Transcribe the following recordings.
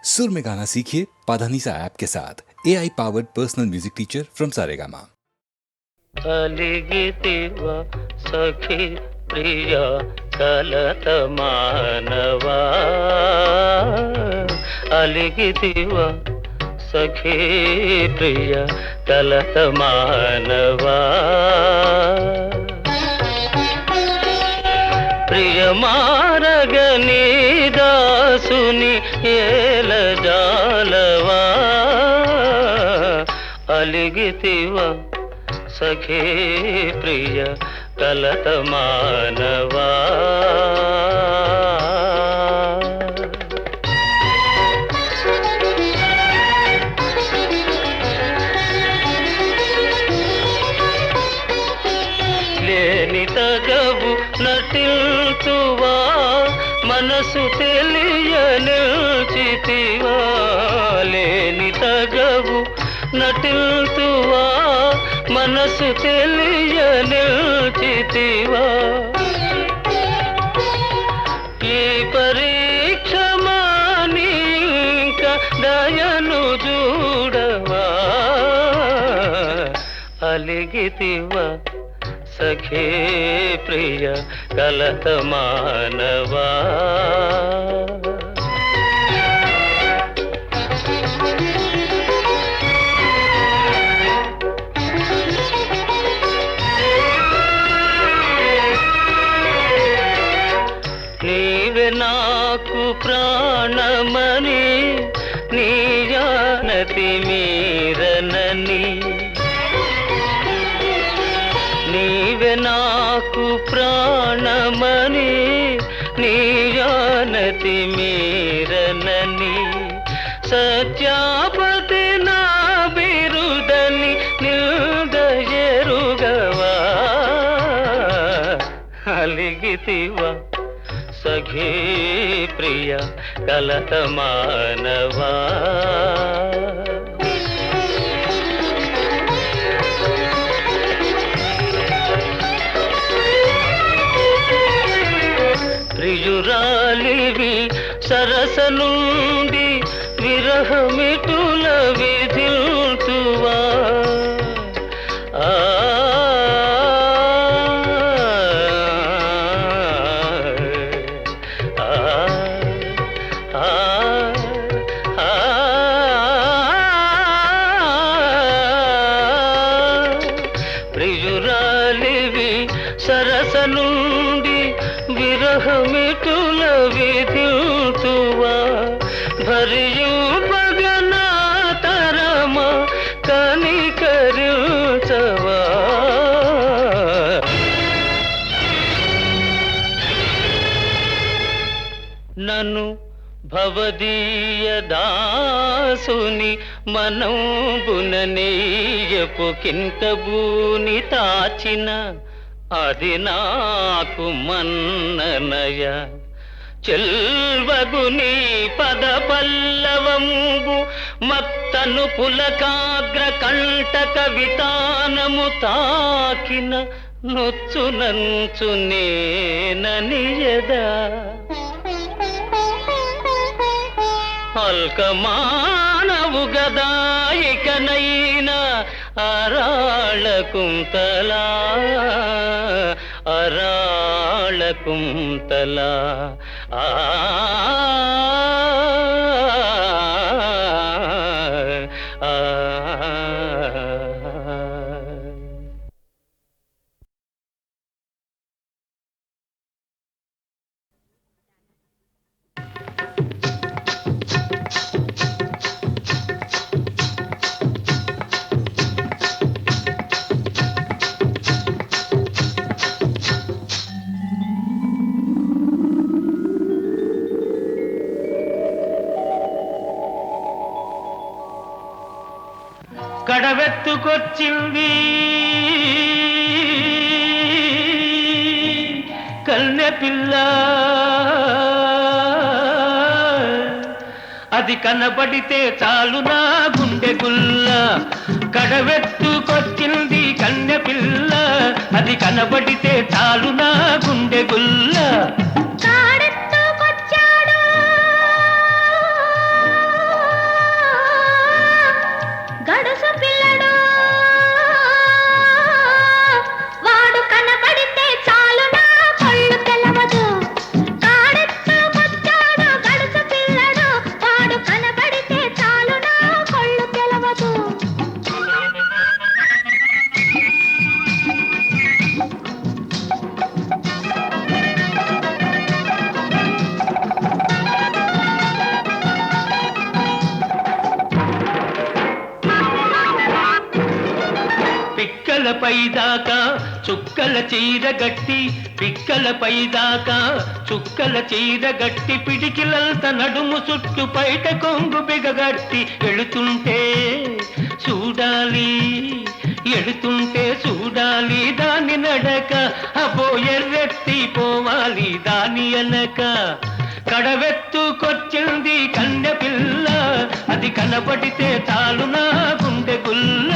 सुर में गाना सीखिए पाधानीसा ऐप के साथ AI powered personal music teacher from Saregama. అలిగితివ సఖి ప్రియ కలత మానవా అలిగితివ సఖి ప్రియ కలత మానవా ప్రియ మారగని దాసుని ఏల జాలవా అలిగితివ సఖీ ప్రియ కలత మానవా లేని తగవు నటిల్తువా మనసు తెలియనిల్చితివా లేని తగవు నటిల్తువా మనసు తెలియనిల్చితివా ఈ పరీక్ష మానింక దయను చూడవా అలిగితివా సఖీ ప్రియ కలత మానవా నీవే నాకు ప్రాణమని నీ జానతి మీరనని నీవే నాకు ప్రాణమని నీ జానతి మీరనని సత్యాపతి నా బిరుదని నిల్దయరుగవా అలిగితివా సఖీ ప్రియ కలత మానవా ప్రియురాలివి సరస నుండి విరహమిటుల విధిల్తువా ప్రియురాలివి సరస నుండి విరహమిటుల విధిల్తువా భరియు పగనా తరమ కనికరించవా నన్ను భవదీయ దాసుని మనంబుననేయపు కింకబూని తాచిన అది నాకు మన్ననయ చెల్వగుని పద పల్లవంబు మత్తను పులకాగ్ర కంటక వితానము తాకిన నొచ్చునంచు నేననియదా అల్కమానవు గదాయికనైనా అరాళ కుంతలా అరాళ కుంతలా ఆ కడవెత్తుకొచ్చింది కన్నె పిల్ల అది కనబడితే చాలు నా గుండె గుల్ల కడవెత్తుకొచ్చింది కన్నె పిల్ల అది కనబడితే చాలు నా గుండె గుల్ల కాడెత్తుకొచ్చాడు పిక్కలపై దాకా చుక్కల చీర గట్టి పిక్కలపై దాకా చుక్కల చీర గట్టి పిడికిలంత నడుము చుట్టు పైట కొంగు బిగగట్టి ఎడుతుంటే చూడాలి ఎడుతుంటే చూడాలి దాని నడక అబ్బో ఎర్రెత్తి పోవాలి దాని అనక కడవెత్తుకొచ్చింది కన్య పిల్ల అది కనబడితే చాలు నా గుండె గుల్ల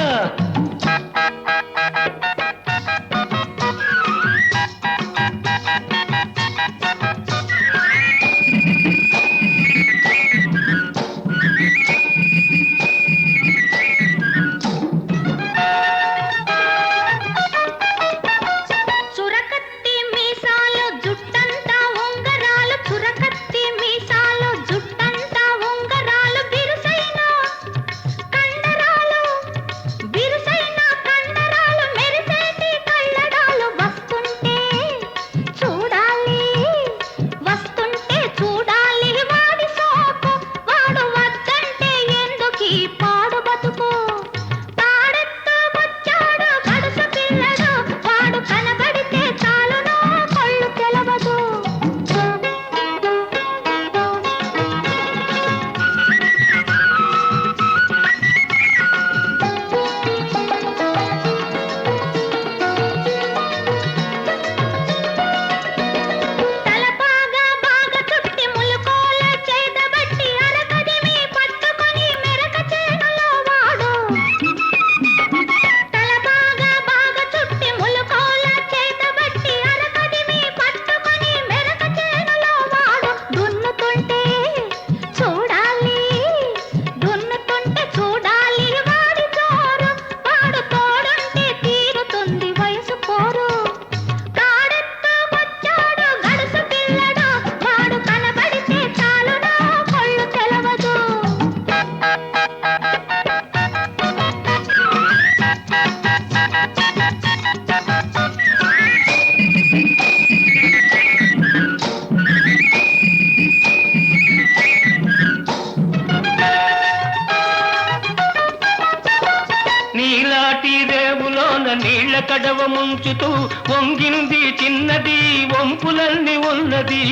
నీళ్ళ కడవ ముంచుతూ వంగింది చిన్నది వంపులన్నీ ఉన్నది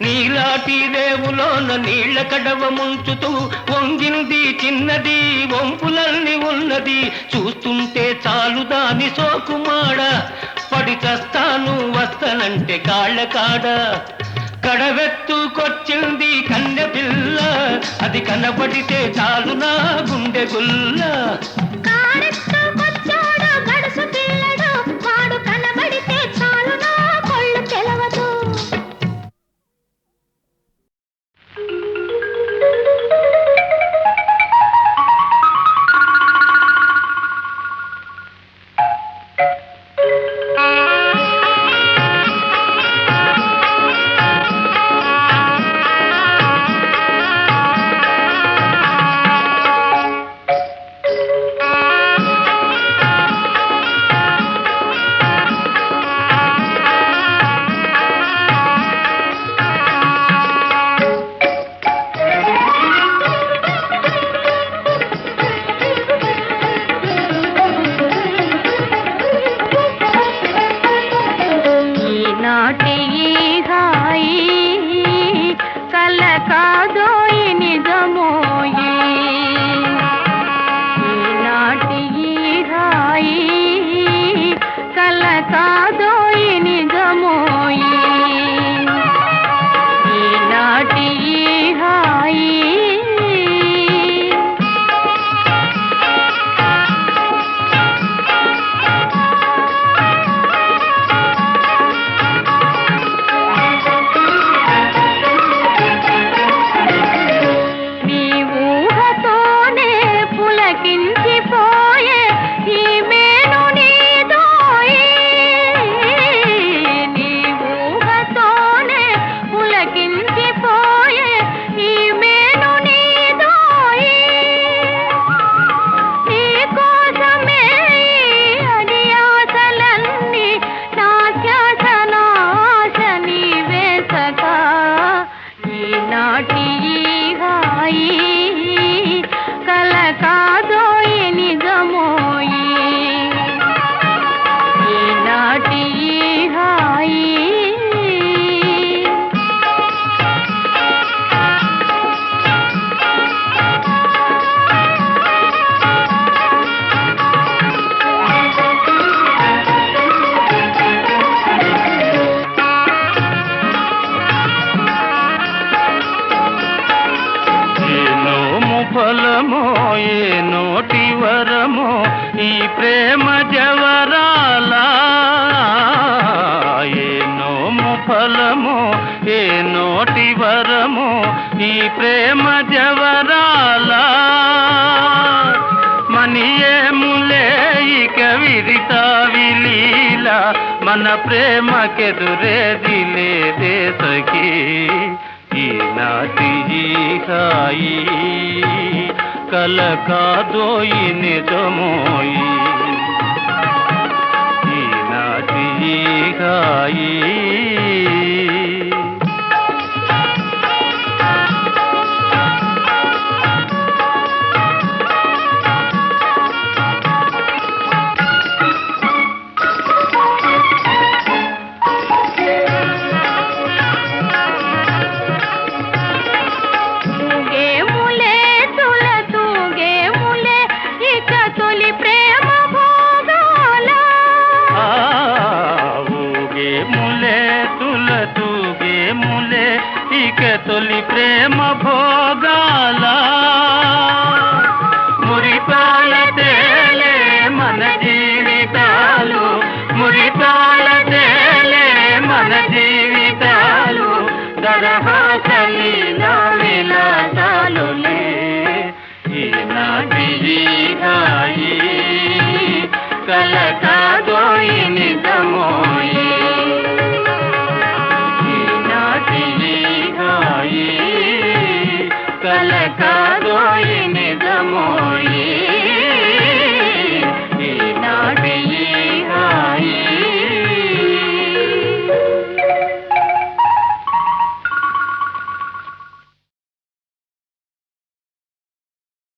నీలాటి రేవులోన నీళ్ళ కడవ ముంచుతూ వంగింది చిన్నది వంపులన్నీ ఉన్నది చూస్తుంటే చాలు దాని సోకుమాడ పడి చస్తాను వస్తనంటే కాళ్ళ కాడ కడవెత్తుకొచ్చింది కన్నె పిల్ల అది కనబడితే చాలు నా గుండె గుల్ల కల కాదోయి నిజమోయి ఫలమో ఏ నోటి వరమో ఈ ప్రేమ జవరాల ఏ నోము ఫలమో ఏ నోటి వరమో ఈ ప్రేమ జవరాల మనియేములే ఇక విరితా విలీల మన ప్రేమకెదురేది లేదే సఖీ ఈనాటి ఈ హాయి కల కాదోయి నిజమోయి ఈనాటి ఈ హాయి తొలి ప్రేమ భోగాల మురిపాల తేలే మన జీవితాలు మురిపాల తేలే మన జీవితాలు దరహాసలీలా విలాసాలులే ఈనాటి హాయి కల కాదోయి నిజమోయి కల కాదోయి నిజమోయి ఈనాటి హాయి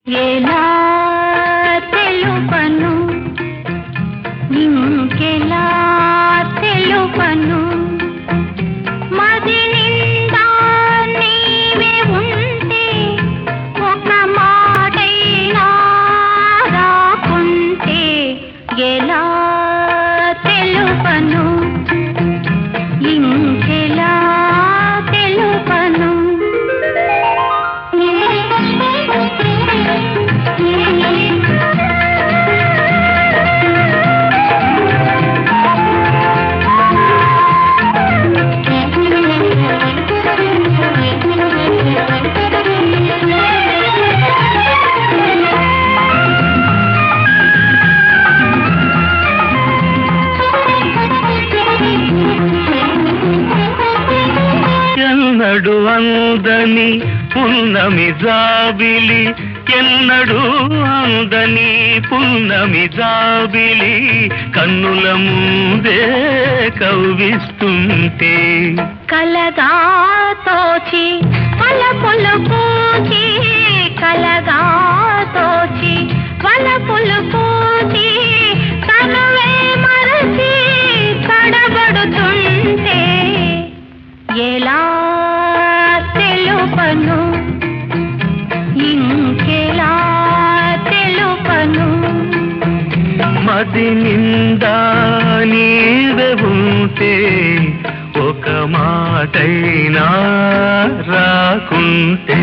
ఎలా తెలుపను ఇంకెలా తెలుపను మది నిండా నీవే ఉంటే ఒక మాటైనా రాకుంటే ఎలా తెలుపను ఇంకెలా తెలుపను ఎన్నడు అందని పున్నమి జాబిలి ఎన్నడు అందని పున్నమి జాబిలి కన్నుల ముందే కవ్విస్తుంటే కలగా తోచి వలపులు పూచి కలగా తోచి వలపులు పూచి తనువే మరచి తడబడుతుంటే ఎలా తెలుపను ఇంకెలా తెలుపను మది నిండా నీవే ఉంటే ఒక మాటైనా రాకుంటే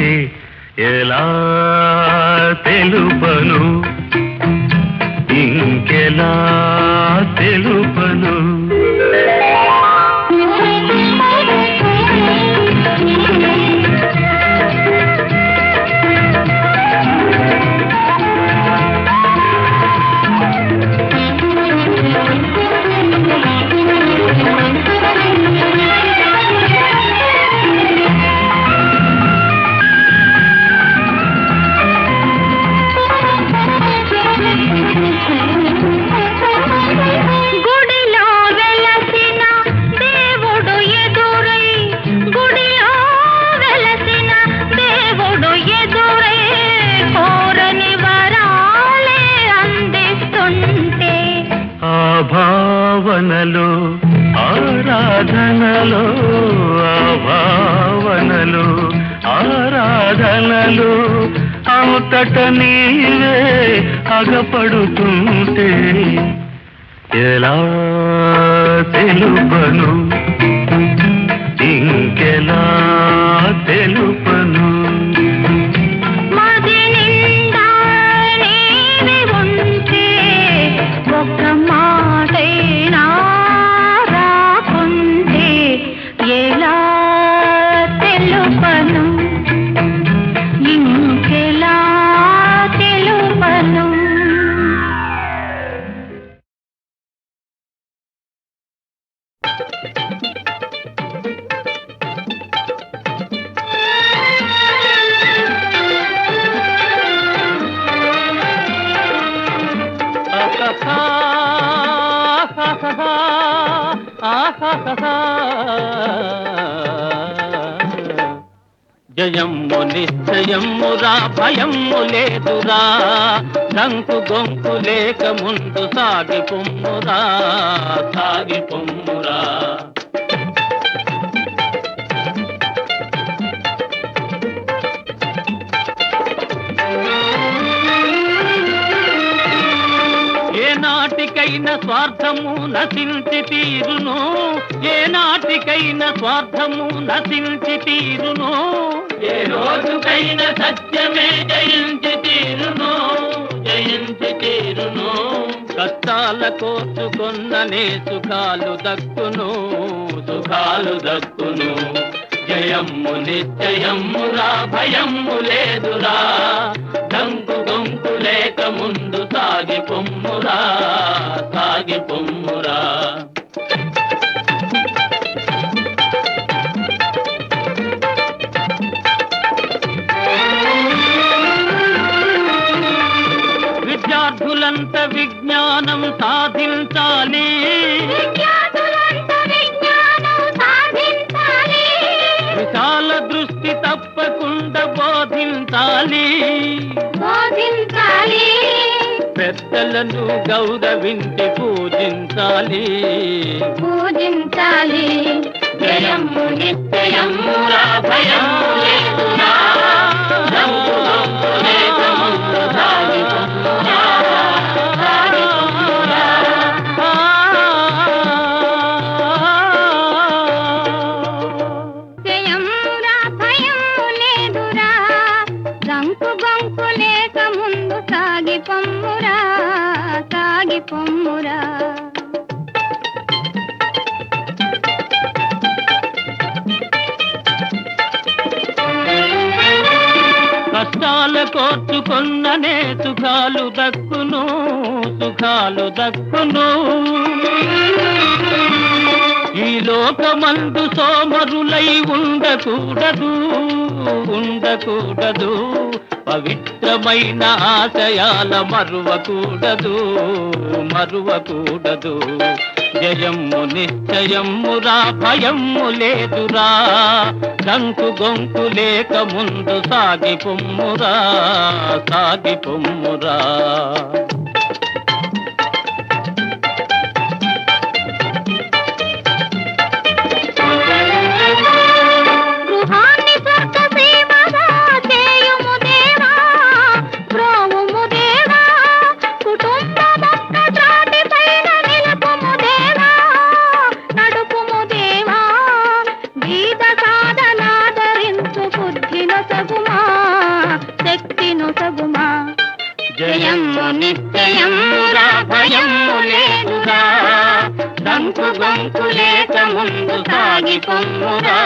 ఎలా తెలుపను ఇంకెలా తెలుపను భావనలో ఆరాధనలో భావనలో ఆరాధనలో అంతట నీవే అగపడుతుంటే ఎలా తెలుపను ఇంకెలా తెలుపను మదిని జయమ్ము నిశ్చయమ్మురా భయమ్ము లేదురా డంకు గొంకు లేక ముందు సాగి పొమ్మురా సాగి పొమ్మురా ఏనాటికైనా స్వార్థము నశించి తీరును ఏనాటికైనా స్వార్థము నశించి తీరును ఏ రోజుకైనా సత్యమే జయించి తీరును జయించి తీరును కష్టాల కోర్చుకొన్ననే సుఖాలు దక్కును సుఖాలు దక్కును జయమ్ము నిశ్చయమ్మురా భయమ్ము లేదురా డంకు గొంకు లేక ముందు సాగి పొమ్మురా సాగి పొమ్మురా విద్యార్థులంత విజ్ఞానం సాధించాలి విశాల దృష్టి తప్పకుండా బోధించాలి పెద్దలను గౌరవించి పూజించాలి పూజించాలి జయమ్ము నిత్యయమ్మురా భయమ్ము లేదురా డంకు గొంకు లేక ముందు సాగి పొమ్మురా సాగి పొమ్మురా జయమురా భయము లేదురా డంకు గొంకు లేక ముందు సాగి పొమ్మురా సాగి పొమ్మురా కష్టాల కోర్చుకొన్ననే సుఖాలు దక్కును సుఖాలు దక్కును ఈ లోకమందు సోమరులై ఉండకూడదు ఉండకూడదు పవిత్రమైన ఆశయాల మరువకూడదు మరువకూడదు జయమ్ము నిశ్చయమ్మురా భయమ్ము లేదురా డంకు గొంకు లేక ముందు సాగి పొమ్మురా సాగి పొమ్మురా గృహాన్ని స్వర్గసీమగా చేయుము దేవా ప్రోవుము దేవా కుటుంబమొక్క త్రాటిపైన నిలుపుము దేవా నడుపుము దేవా గీత సాధనాదరించు బుద్ధినొసగుమా శక్తినొసగుమా జయమ్ము నిశ్చయమ్మురా భయమ్ము లేదురా డంకు గొంకు లేక ముందు సాగి పొమ్మురా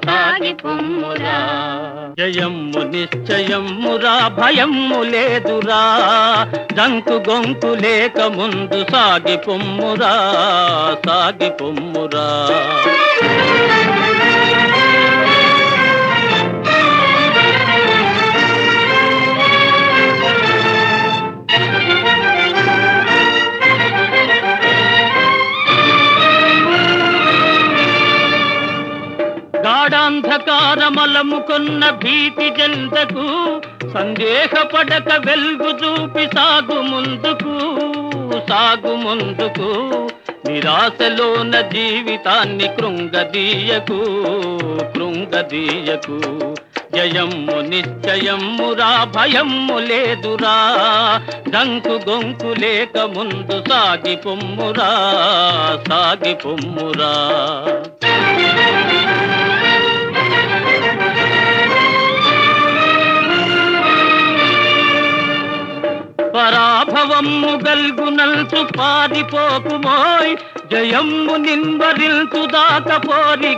సాగి పొమ్మురా జయమ్ము నిశ్చయమ్మురా భయమ్ము లేదురా డంకు గొంకు లేక ముందు సాగి పొమ్మురా సాగి పొమ్మురా గాఢాంధకారమలముకొన్న భీతి జంతకు సందేహపడక వెలుగు చూపి సాగు ముందుకు సాగు ముందుకు నిరాశలోన జీవితాన్ని కృంగదీయకు కృంగదీయకు జయమ్ము నిశ్చయమ్మురా భయమ్ము లేదురా డంకు గొంకు లేక ముందు సాగి పొమ్మురా సాగి పొమ్మురా పరాభవమ్ము గల్గునల్చు పారిపోకుమోయ్ జయమ్ము నిన్వరిల్చు దాక పోరి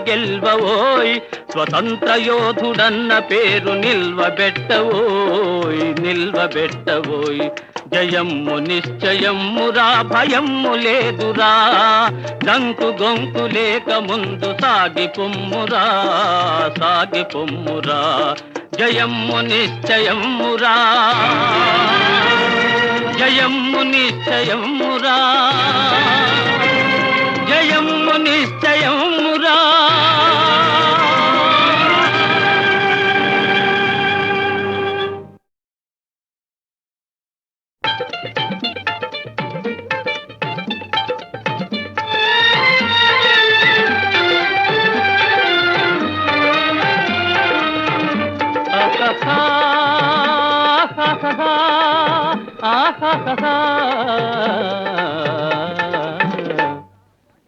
గెల్వవోయ్ స్వతంత్ర యోధుడన్న పేరు నిల్వబెట్టవోయ్ జయమ్ము నిశ్చయమ్మురా భయమ్ము లేదురా డంకు గొంకు లేక ముందు సాగి పొమ్మురా సాగి పొమ్మురా జయమ్ము నిశ్చయమ్మురా జయము నిశ్చయమురా జయము నిశ్చయమురా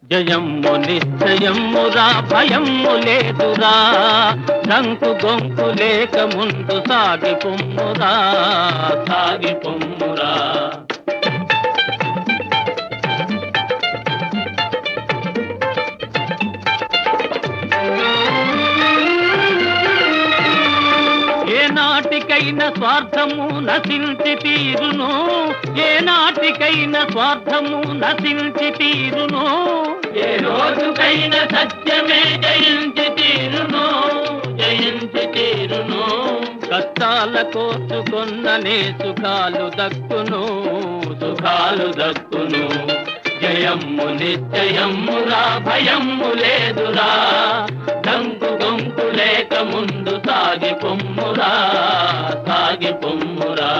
జయము నిశ్చయమురా భయము లేదురా దంకు గొంకు లేక ముందు సాగి పొమ్మురా సాగి పొమ్మురా ఏనాటికైనా స్వార్థము నశించి తీరును ఏనాటికైనా స్వార్థము నశించి తీరును ఏ రోజుకైనా సత్యమే జయించి తీరును జయించి తీరును కష్టాల కోసుకొన్ననే సుఖాలు దక్కును సుఖాలు దక్కును జయము నిశ్చయమురా భయము లేదురా దంకు గొంకు లేక ముందు సాగి పొమ్మురా సాగి పొమ్మురా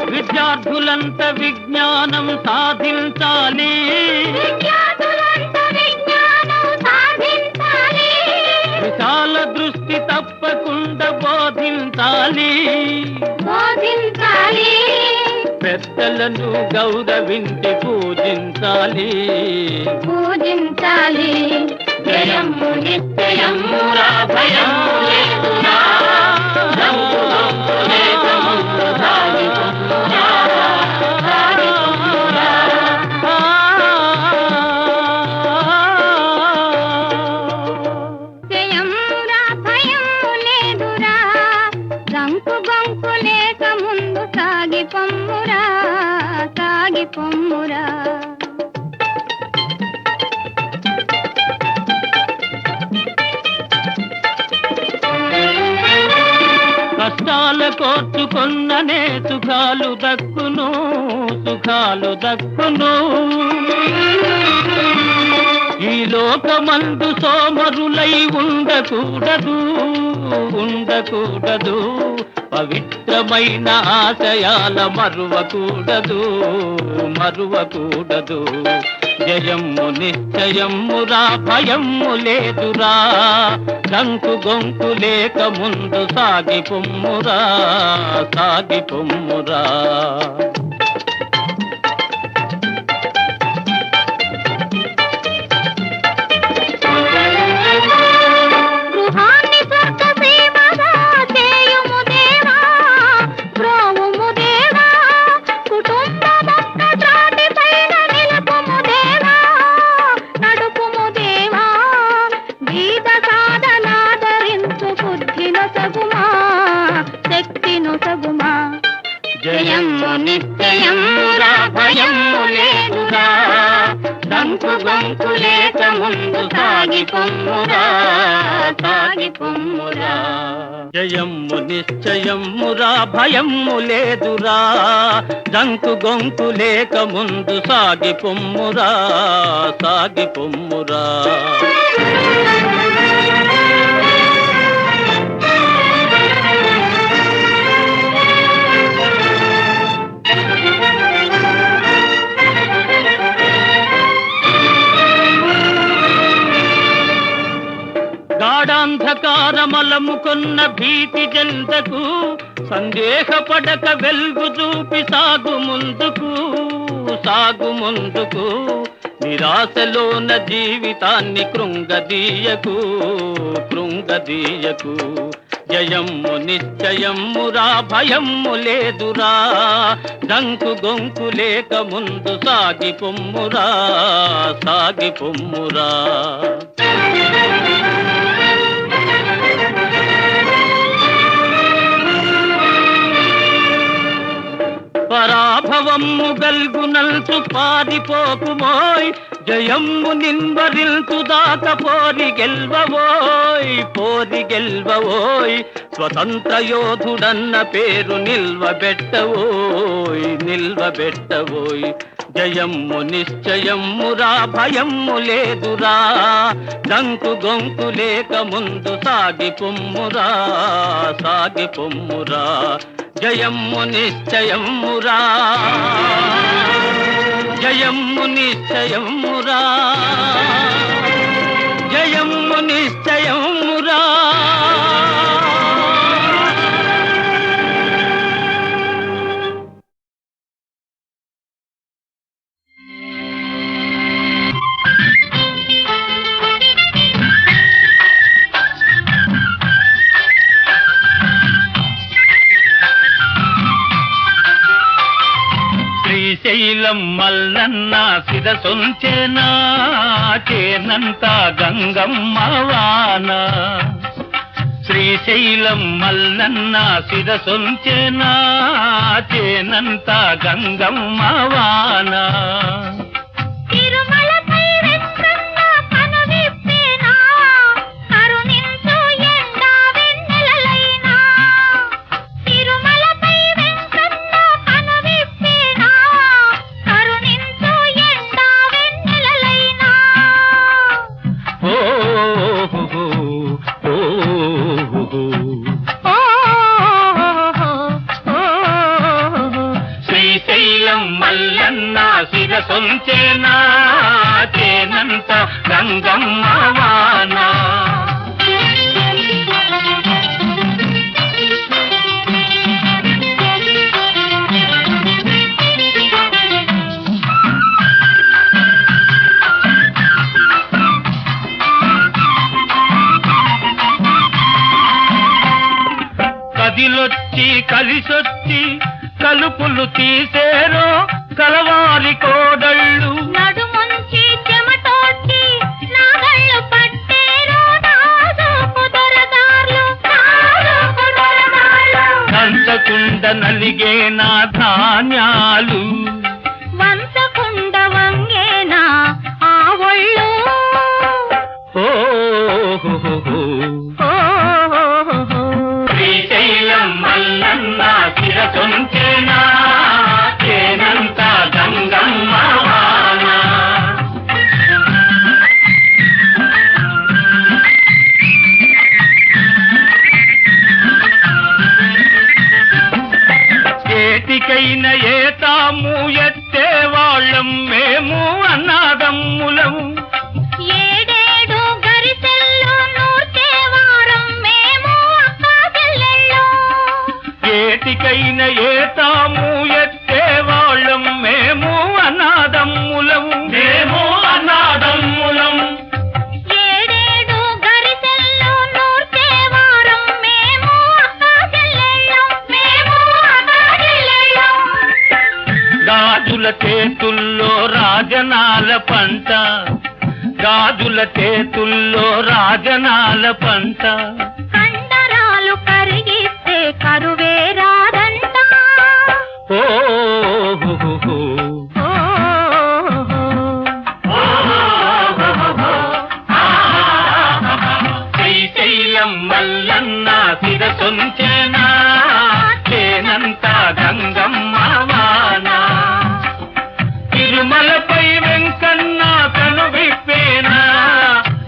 విద్యార్థులంత విజ్ఞానం సాధించాలి విశాల దృష్టి తప్పకుండా బోధించాలి పెద్దలను గౌరవించి పూజించాలి పూజించాలి జయము నిత్యయమురా భయము లేదురా దంకు గొంకు లేక ముందు సాగి పొమ్మురా సాగి పొమ్మురా జయమురా భయము లేదురా దంకు గొంకు లేక ముందు సాగి పొమ్మురా సాగి పొమ్మురా కష్టాల కోర్చుకొన్ననే సుఖాలు దక్కును సుఖాలు దక్కును ఈ లోకమందు సోమరులై ఉండకూడదు ఉండకూడదు పవిత్రమైన ఆశయాల మరువకూడదు మరువకూడదు జయము నిశ్చయమురా భయము లేదురా దంకు గొంకు లేక ముందు సాగి పొమ్మురా సాగి పొమ్మురా జయము నిశ్చయమురా భయము లేదురా దంకు గొంకు లేక ముందు సాగి పొమ్మురా సాగి పొమ్మురా జయము నిశ్చయమురా భయము లేదురా దంకు గొంకు లేక ముందు సాగి పొమ్మురా సాగి పొమ్మురా గాఢాంధకారమలము కొన్న భీతి జంతకు సందేహపడక వెలుగు చూపి సాగు ముందుకు సాగు ముందుకు నిరాశలోన జీవితాన్ని కృంగదీయకు కృంగదీయకు జయము నిశ్చయమురా భయము లేదురా దంకు గొంకు లేక ముందు సాగి పొమ్మురా సాగి పొమ్మురా పరాభవము గల్గునల్సు పారిపోకుమోయ్ జయమ్ము నిన్వరిల్తుదాక పోరి గెల్వవోయ్ స్వతంత్ర యోధుడన్న పేరు నిల్వబెట్టవోయ్ జయమ్ము నిశ్చయమ్మురా భయమ్ము లేదురా దంకు గొంకు లేక ముందు సాగిపొమ్మురా జయమ్ము నిశ్చయమ్మురా జయమ్ము నిశ్చయమ్మురా జయమ్ము నిశ్చయమ్మురా శ్రీశైలం మల్లన్న శిరసొంచెనా చేనంత గంగమ్మ వాన శ్రీశైలం మల్లన్న శిరసొంచెనా చేనంత గంగమ్మ వాన శిరసొంచెనా చేనంత గంగమ్మ వాన కదిలొచ్చి కలిసొచ్చి కలుపులు తీసేరో కలవారి కోడళ్ళు నడుముంచి చెమటోడ్చి నాగళ్ళు పట్టేరో నాజూకు దొరదార్లు కంచకుండ నలిగే నా ధాన్యాలు వంచకుండ వంగేనా ఆ ఒళ్ళు శ్రీశైలం మల్లన్న శిరసొంచెనా చేనంత గంగమ్మ వాన ఏటికైన ఏతాము ఎత్తే వాళ్ళం మేము అన్నాదమ్ములము ఏడేడు గరిసెల్లు నూర్చే వారం మేము అక్కా చెల్లెళ్ళు ఏటికైన ఏతాము ఎత్తే వాళ్ళం మేము అన్నాదమ్ములము ఏడేడు గరిసెల్లు నూర్చే వారం మేము అక్కా చెల్లెళ్ళు గాజుల చేతుల్లో రాజనాల పంట కండరాలు కరిగిస్తే కరువే రాదంట శ్రీశైలం మల్లన్న శిరసొంచెనా చేనంత గంగమ్మ వాన తిరుమలపై వెంకన్న కను విప్పేనా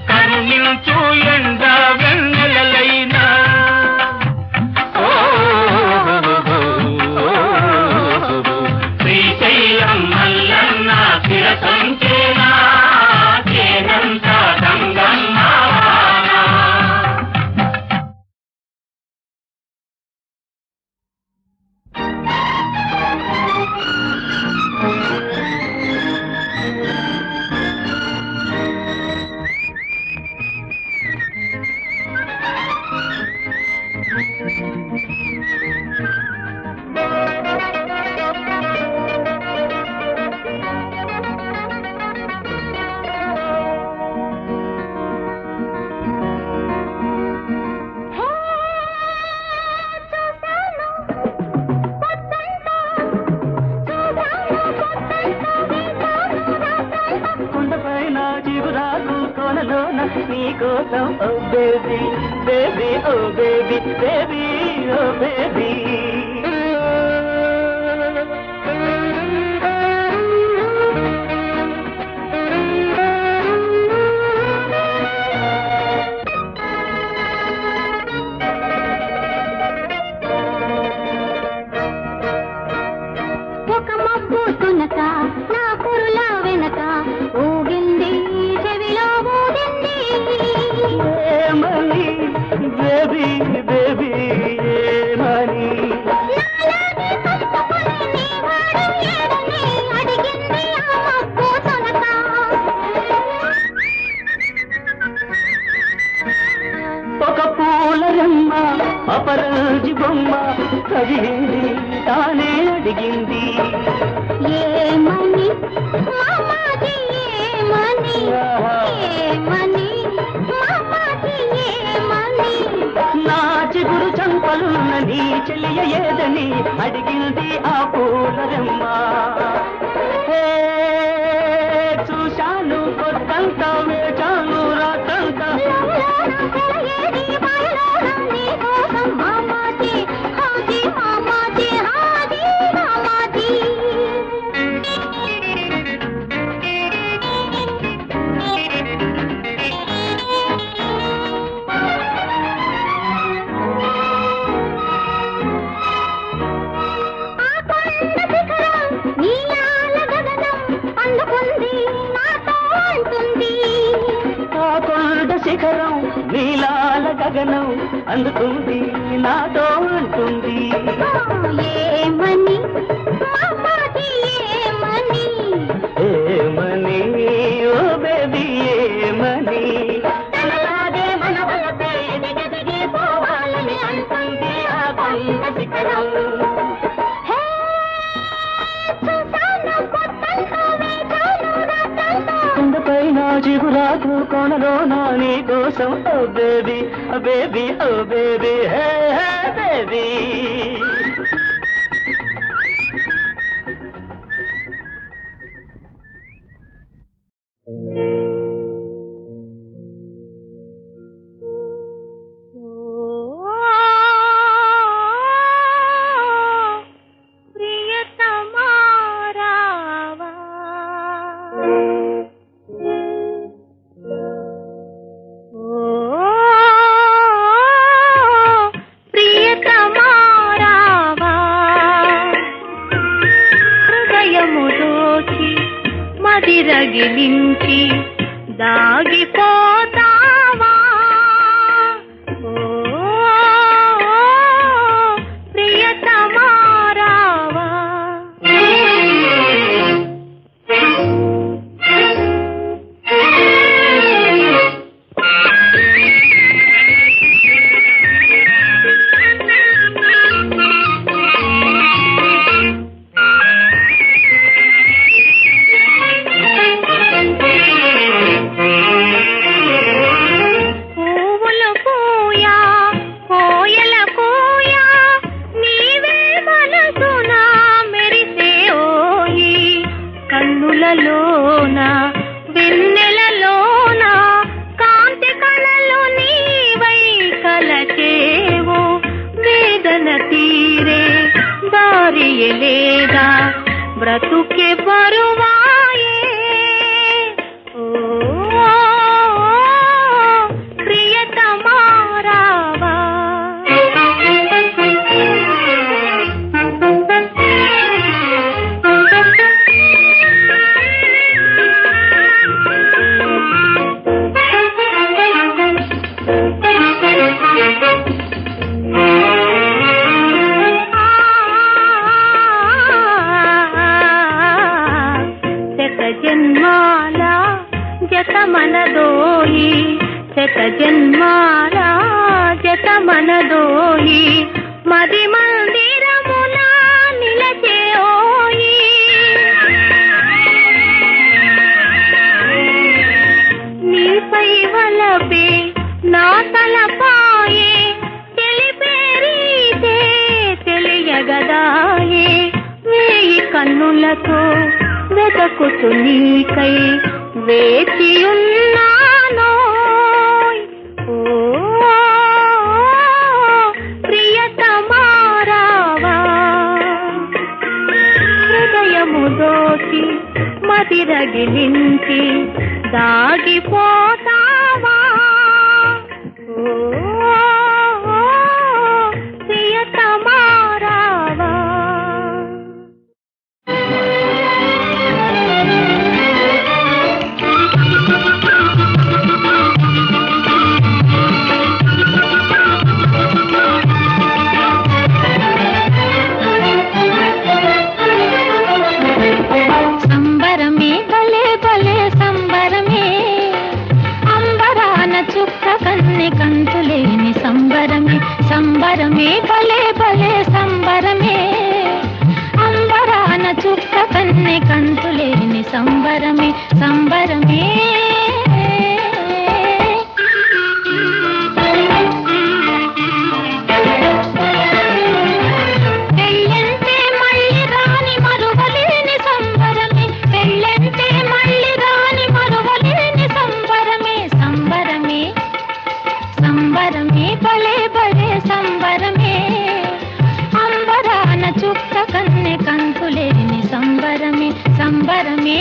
కరుణించు ఎండ వెన్నెలలైనా శ్రీశైలం నీకోసం ఓ బేబీ బేబీ ఓ బేబీ బేబీ ఓ బేబీ ఒక మబ్బు తునక నా కురుల వెనక ఊగింది చెవిలో ఊగింది ఏమని బేబీ బేబీ ఏమని నాలోని కలుపుకొని నీ వాడు ఏడని అడిగింది ఆ మబ్బు తునక ఒక పూల రెమ్మ అపరాజి బొమ్మ కదిలింది తానే అడిగింది ఏమని మామాజీ ఏమని ఏమని మామాజీ ఏమని నా చిగురు చంపలున్న నీ చెలియ ఏదని అడిగింది ఆ పూల రెమ్మ హే, చూశాను కొత్తంత వేచాను రాత్రంత ఏది బయలోన నీ కోసం మామాజీ హాజీ మామాజీ హాజీ మామాజీ ఆ కొండ శిఖరం నీలాల గగనం అందుకుంది నాతో అంటుంది ఆ కొండ శిఖరం నీలాల గగనం అందుతుంది నాతో అంటుంది ఏమని మామాజీ ఏమని ఏమని ఓ బేబీ ఏమని తనలాగే మన వలపే ఎదిగెదిగి పోవాలని అంటుంది ఆ కొండ శిఖరం హే, చూశాను కొత్తంతో వేచాను రాత్రంతో కొండపైన చిగురాకు కొనలో నా నీ కోసం ఓ బేబీ బేబీ ఓ బేబీ హే హే బేబీ ప్రియతమా రావా ప్రియతమా రావా హృదయము దోచి మదిరగిలించి దాగిపోతావా ప్రియతమా రావా పువ్వుల పూయా కోయల కూయా నీవే మనసున మెరిసే ఓయి కన్నులలోన వెన్నెలలోన కాంతి కళలు నీవై కలచేవో వేదన తీరే దారియే లేదా బ్రతుకే బరువాయే ఓ ప్రియతమా రావా శత జన్మాల జత మనదోయి శత జన్మాల జత మనదోయి మది మందిరమున నిలచే ఓయి నీపై వలపే నా తలపాయే తెలిపేరీతే తెలియగదాయే వేయి కన్నులతో వెతకుతు నీకై వేచి ఉన్నానో దోచి మదిరగిలించి దాగిపోతావా ఓ ప్రియతమారావా సంబరమే భలే భలే సంబరమే అంబరాన చుక్క కన్నె కంతులేని సంబరమే సంబరమే భలే భలే సంబరమే అంబరాన చుక్క కన్నె కంతులేని సంబరమే సంబరమే భలే భలే సంబరమే అంబరాన చుక్క కన్నె కంతులేని సంబరమే సంబరమే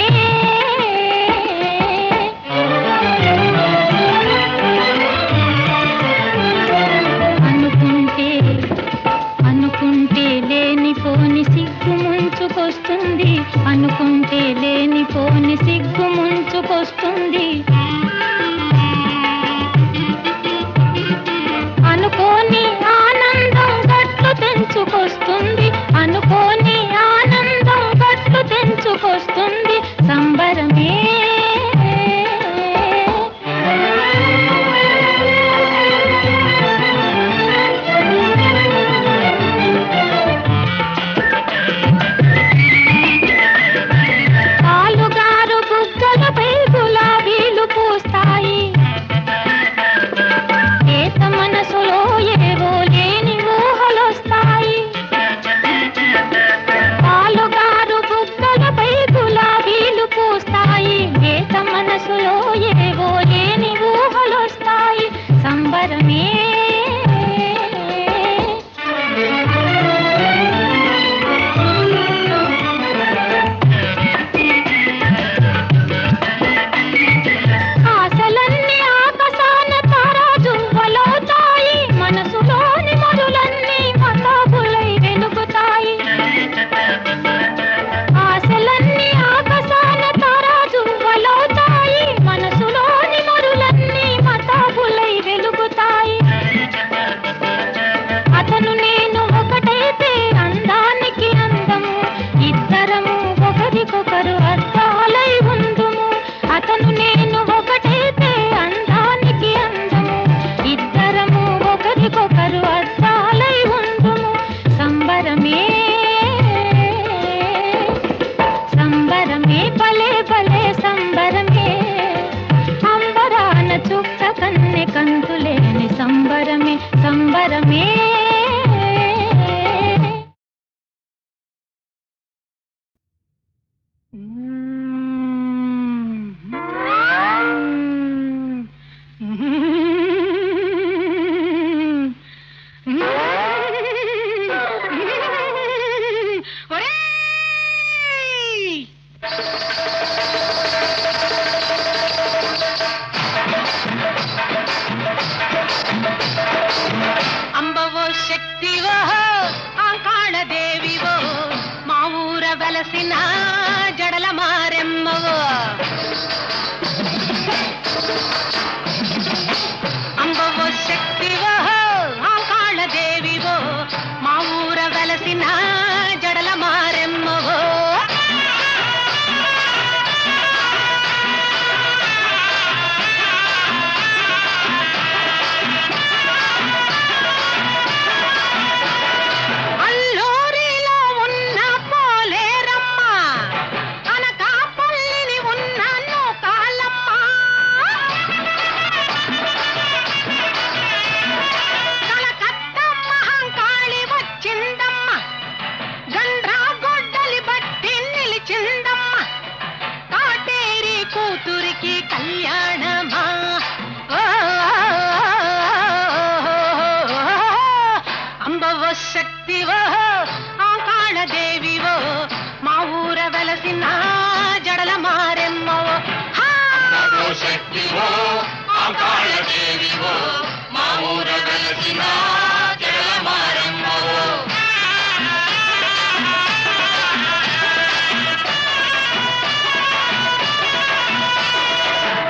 అనుకుంటే అనుకుంటే లేనిపోని సిగ్గు ముంచుకొస్తుంది అనుకుంటే లేనిపోని సిగ్గు ముంచుకొస్తుంది అనుకోని ఆనందం గట్లు తెంచుకొస్తుంది అనుకోని ఆనందం గట్లు తెంచుకొస్తుంది సంబరమే పాలుగారు బుగ్గలపై గులాబీలు పూస్తాయి మనసులో ఏవో లేని ఊహలొస్తాయి పాలుగారు బుగ్గలపై గులాబీలు పూస్తాయి గీత మనసులో ఏవో లేని ఊహలొస్తాయి సంబరమే మనసులోని మరులన్నీ మతాబులై వెలుగుతాయి ఆశలన్నీ ఆకాశాన తారాజువ్వలవుతాయి మనసులోని మరులన్నీ మతాబులై వెలుగుతాయి అతను నేను ఒకటైతే అందానికి అందము ఇద్దరము ఒకరికొకరు అద్దాలై ఉందుము అతను నేను ఒకటైతే అందానికి అందము ఇద్దరము ఒకరికొకరు అద్దాలై ఉందుము సంబరమే సంబరమే భలే భలే సంబరమే అంబరాన చుక్క కన్నె కంతులేని సంబరమే సంబరమే అంబవో శక్తివో ఆంకాళదేవివో మా ఊర వెలసిన జడల మారెమ్మవో అంబవో శక్తివో ఆంకాళదేవివో మా ఊర వెలసిన జడల మారెమ్మవో వెలసిన జడల మారెమ్మవో శక్తివో అంకాళ దేవివో మా ఊర వెలసిన జడల మారెమ్మవో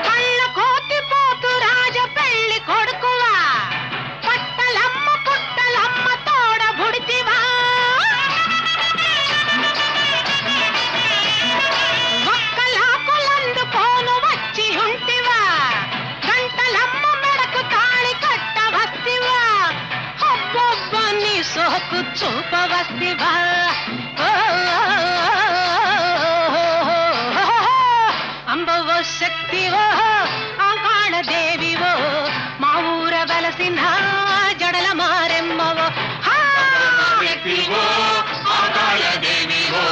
కళ్ళ కోతి పోతు రాజ పెళ్లి కొడుకువా పట్టలమ్మ పుట్టలమ్మ తోడ బుడితివా ఒక్కలాకులందుకోను వచ్చి ఉంటివా గంటలమ్మ మెడకు తాళి కట్ట వస్తివా అబ్బబ్బ నీ సోకు చూపవస్తివా అంబవో శక్తివో అంకాళ దేవివో మా ఊర వెలసిన జడల మారెమ్మవో శక్తివో అంకాళ దేవివో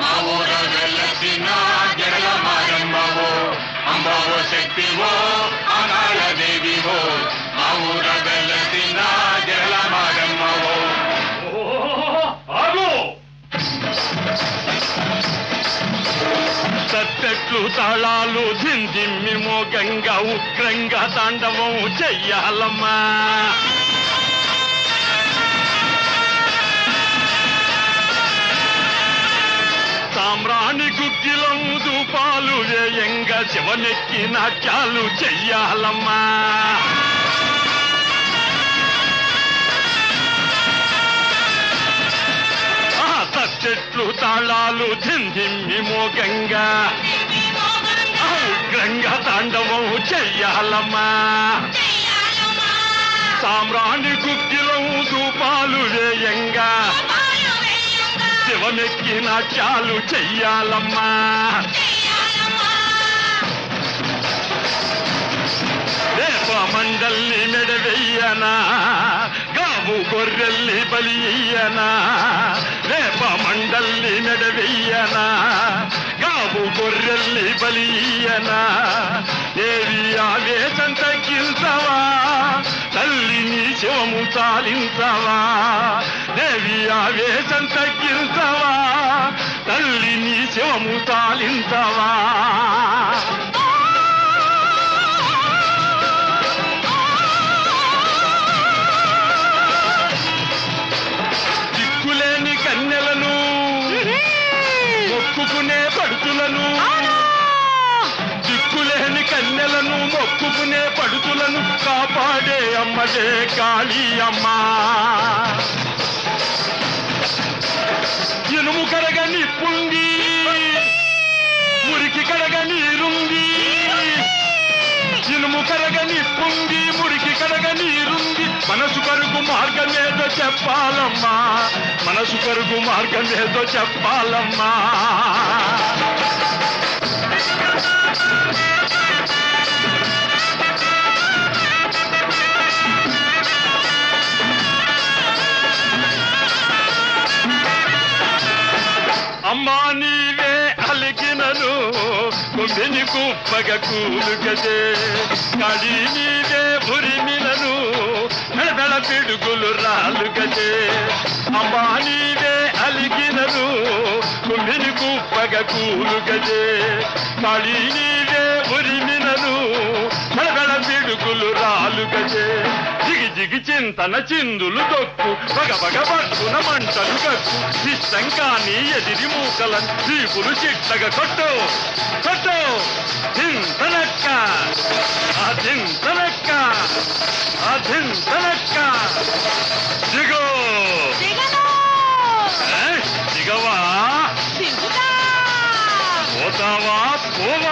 మా ఊర వెలసిన జడల మారెమ్మవో అంబవో శక్తివో అంకాళ దేవివో మా ఊర వెలసిన జడల మారెమ్మవో తట్టెట్లు తాళాలు దిందిమ్మి మోగంగా ఉగ్రంగా తాండవం చెయ్యాలమ్మా సామ్రాణి గుగ్గిలం దూపాలు వేయంగా శివనెక్కి నాట్యాలు చెయ్యాలమ్మా తట్టెట్లు తాళాలు దిందిమ్మి మోగంగా ఉగ్రంగా తాండవం చెయ్యాలమ్మా సామ్రాణి గుగ్గిలం దూపాలు వేయంగా శివనెక్కి నాట్యాలు చెయ్యాలమ్మా రేప మండల్ని మెడవెయ్యనా గావు గొర్రెల్ని బలియ్యనా రేప మండల్ని మెడవెయ్యనా గావు గొర్రెల్ని బలియ్యనా దేవి ఆవేశం తగ్గించవా తల్లిని శివము చాలించవా దేవి ఆవేశం తగ్గించవా తల్లిని శివము చాలించవా దిక్కులేని కన్నెలను మొక్కుకునే పడుతులను దిక్కులేని కన్నెలను మొక్కుకునే పడుతులను కాపాడే అమ్మదే కాళీ అమ్మ ఇనుము కరగ నిప్పుంది మురికి కరగ నీరుంది ఇనుము కరగ నిప్పుంది మురికి కరగ నీరుంది మనసు కరుగు మార్గమేదో చెప్పాలమ్మా మనసు కరుగు మార్గమేదో చెప్పాలమ్మా అమ్మా నీవే అలిగినను కొమ్మిని కుప్పగ కూలుగదే కడి నీవే బురిమినను మెడబెడ పిడుగులు రాలుగదే అమ్మా నీవే అలిగినను కొమ్మిని కుప్పగ కూలుగదే కడి నీవే బురిమినను మెడబెడ పిడుగులు రాలుగదే జిగి జిగి చింతన చిందులు దొక్కు బగ బగ పట్టున మంటలు కక్కు ఇష్టం కాని ఎదిరి మూకలను దీపులు చిట్టగ కొట్టు కొట్టు చింతనక్క ఆ చింతనక్క ఆ చింతనక్క దిగో దిగవా పోతావా పోవా